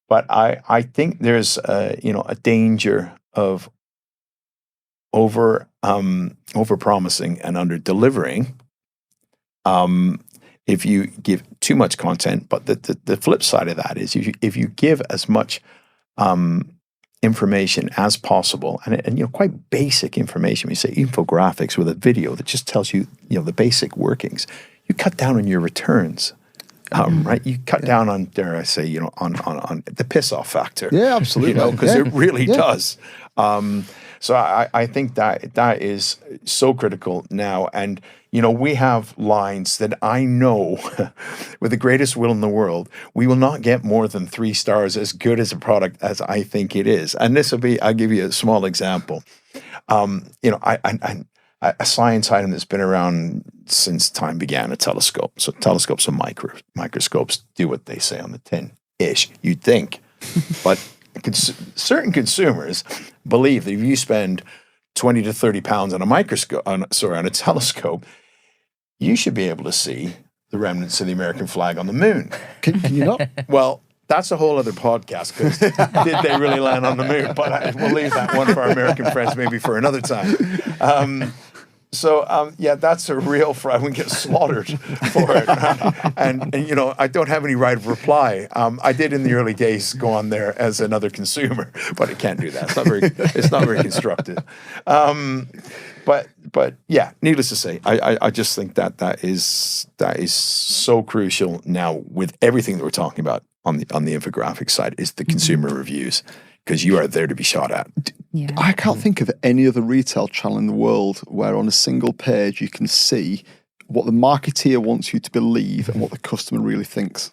But I think there's a danger of over promising and under delivering. If you give too much content, but the flip side of that is if you give as much information as possible, and quite basic information. We say infographics with a video that just tells you the basic workings. You cut down on your returns, right? You cut down on, dare I say, on the piss off factor. Yeah, absolutely. Because it really does. So I think that is so critical now. And, we have lines that I know with the greatest will in the world, we will not get more than 3 stars as good as a product as I think it is. And I'll give you a small example. A science item that's been around since time began, a telescope. So telescopes and microscopes do what they say on the tin-ish, you'd think. But certain consumers believe that if you spend 20 to 30 pounds on a telescope, you should be able to see the remnants of the American flag on the moon. Can you not? Well, that's a whole other podcast, because did they really land on the moon? But we'll leave that one for our American friends maybe for another time. That's a real I wouldn't get slaughtered for it. And I don't have any right of reply. I did in the early days go on there as another consumer, but I can't do that. It's not very constructive. But yeah, needless to say, I just think that is so crucial now with everything that we're talking about on the infographic side is the consumer reviews, because you are there to be shot at. Yeah. I can't think of any other retail channel in the world where on a single page you can see what the marketeer wants you to believe and what the customer really thinks.